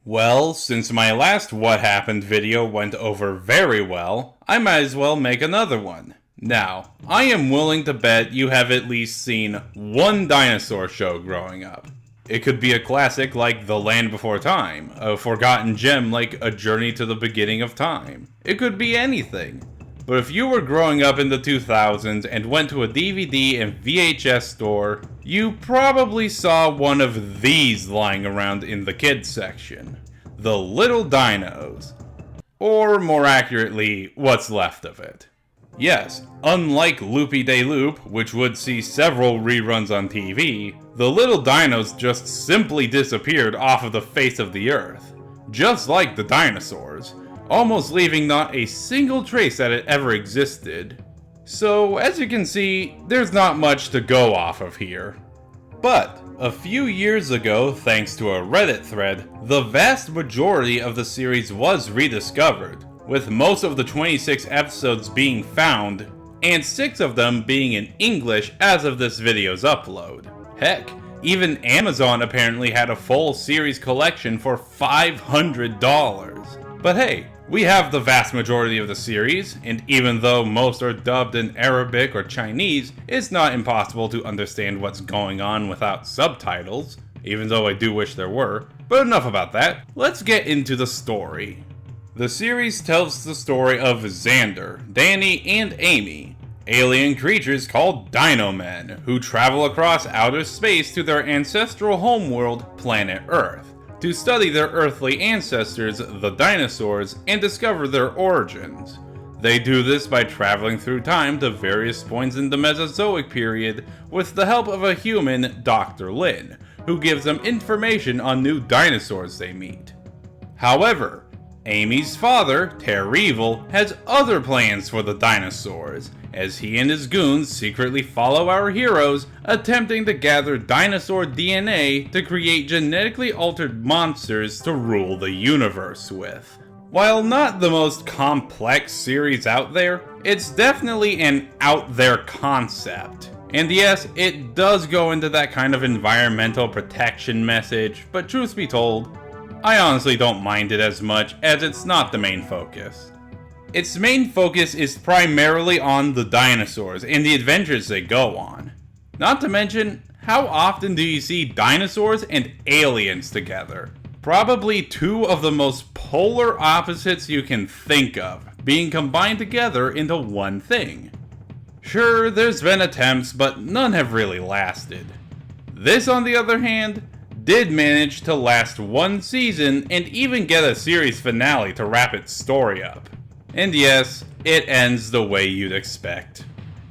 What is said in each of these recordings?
Well, since my last What Happened video went over very well, I might as well make another one. Now, I am willing to bet you have at least seen one dinosaur show growing up. It could be a classic like The Land Before Time, a forgotten gem like A Journey to the Beginning of Time. It could be anything. But if you were growing up in the 2000s and went to a DVD and VHS store, you probably saw one of these lying around in the kids section. The Little Dinos. Or more accurately, what's left of it. Yes, unlike Loopy-de-Loop, which would see several reruns on TV, the Little Dinos just simply disappeared off of the face of the earth. Just like the dinosaurs. Almost leaving not a single trace that it ever existed. So, as you can see, there's not much to go off of here. But, a few years ago, thanks to a Reddit thread, the vast majority of the series was rediscovered, with most of the 26 episodes being found, and 6 of them being in English as of this video's upload. Heck, even Amazon apparently had a full series collection for $500. But hey, we have the vast majority of the series, and even though most are dubbed in Arabic or Chinese, it's not impossible to understand what's going on without subtitles, even though I do wish there were. But enough about that, let's get into the story. The series tells the story of Xander, Danny, and Amy, alien creatures called Dino Men, who travel across outer space to their ancestral homeworld, planet Earth, to study their earthly ancestors, the dinosaurs, and discover their origins. They do this by traveling through time to various points in the Mesozoic period with the help of a human, Dr. Lin, who gives them information on new dinosaurs they meet. However, Amy's father, Terrível, has other plans for the dinosaurs, as he and his goons secretly follow our heroes, attempting to gather dinosaur DNA to create genetically altered monsters to rule the universe with. While not the most complex series out there, it's definitely an out there concept. And yes, it does go into that kind of environmental protection message, but truth be told, I honestly don't mind it as much, as it's not the main focus. Its main focus is primarily on the dinosaurs and the adventures they go on. Not to mention, how often do you see dinosaurs and aliens together? Probably two of the most polar opposites you can think of, being combined together into one thing. Sure, there's been attempts, but none have really lasted. This, on the other hand, did manage to last one season and even get a series finale to wrap its story up. And yes, it ends the way you'd expect.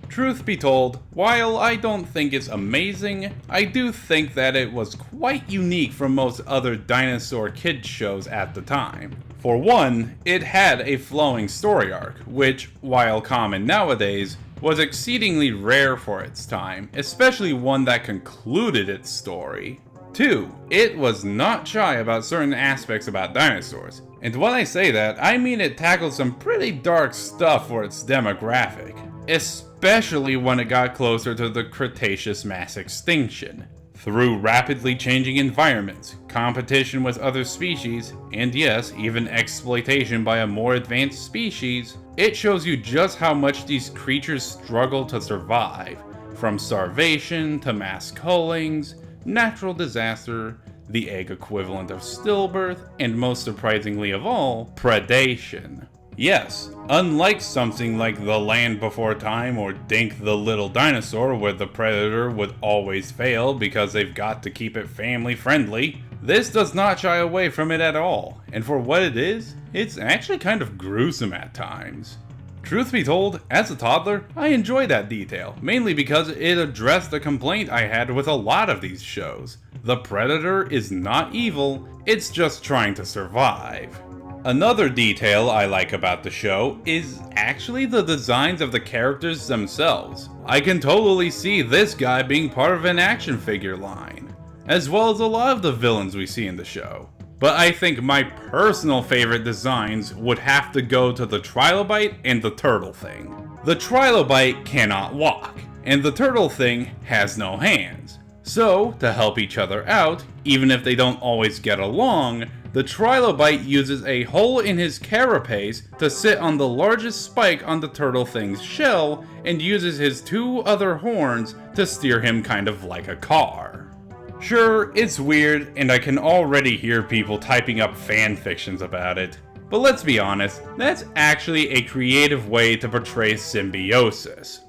Truth be told, while I don't think it's amazing, I do think that it was quite unique from most other dinosaur kids shows at the time. For one, it had a flowing story arc, which, while common nowadays, was exceedingly rare for its time, especially one that concluded its story. 2. It was not shy about certain aspects about dinosaurs. And when I say that, I mean it tackled some pretty dark stuff for its demographic, especially when it got closer to the Cretaceous mass extinction. Through rapidly changing environments, competition with other species, and yes, even exploitation by a more advanced species, it shows you just how much these creatures struggle to survive, from starvation to mass cullings, natural disaster, the egg equivalent of stillbirth, and most surprisingly of all, predation. Yes, unlike something like The Land Before Time or Dink the Little Dinosaur, where the predator would always fail because they've got to keep it family friendly, this does not shy away from it at all, and for what it is, it's actually kind of gruesome at times. Truth be told, as a toddler, I enjoyed that detail, mainly because it addressed a complaint I had with a lot of these shows. The predator is not evil, it's just trying to survive. Another detail I like about the show is actually the designs of the characters themselves. I can totally see this guy being part of an action figure line, as well as a lot of the villains we see in the show. But I think my personal favorite designs would have to go to the Trilobite and the Turtle Thing. The Trilobite cannot walk, and the Turtle Thing has no hands. So, to help each other out, even if they don't always get along, The trilobite uses a hole in his carapace to sit on the largest spike on the turtle thing's shell and uses his 2 other horns to steer him kind of like a car. Sure, it's weird and I can already hear people typing up fan fictions about it, but let's be honest, that's actually a creative way to portray symbiosis.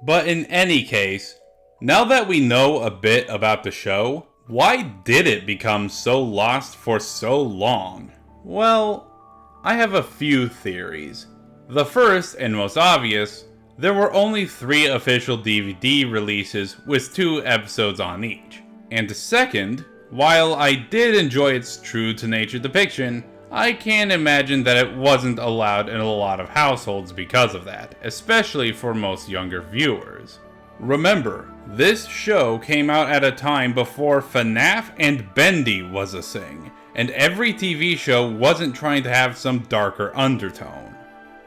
But in any case, now that we know a bit about the show, why did it become so lost for so long? Well, I have a few theories. The first and most obvious, there were only 3 official DVD releases with 2 episodes on each. And second, while I did enjoy its true-to-nature depiction, I can imagine that it wasn't allowed in a lot of households because of that, especially for most younger viewers. Remember, this show came out at a time before FNAF and Bendy was a thing, and every TV show wasn't trying to have some darker undertone.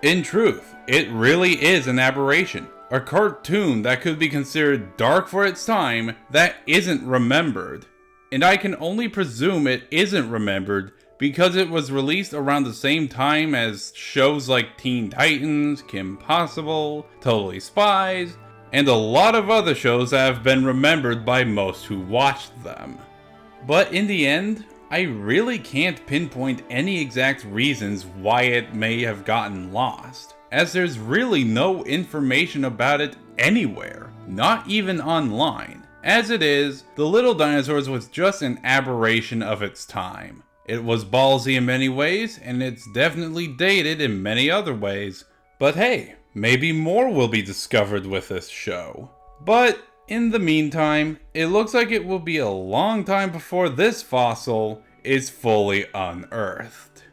In truth, it really is an aberration. A cartoon that could be considered dark for its time that isn't remembered. And I can only presume it isn't remembered because it was released around the same time as shows like Teen Titans, Kim Possible, Totally Spies, and a lot of other shows that have been remembered by most who watched them. But in the end, I really can't pinpoint any exact reasons why it may have gotten lost, as there's really no information about it anywhere, not even online. As it is, The Little Dinosaurs was just an aberration of its time. It was ballsy in many ways, and it's definitely dated in many other ways. But hey, maybe more will be discovered with this show. But in the meantime, it looks like it will be a long time before this fossil is fully unearthed.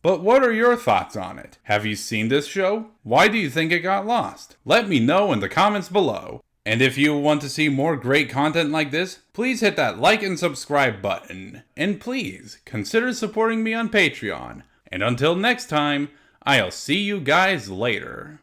But what are your thoughts on it? Have you seen this show? Why do you think it got lost? Let me know in the comments below. And if you want to see more great content like this, please hit that like and subscribe button. And please, consider supporting me on Patreon. And until next time, I'll see you guys later.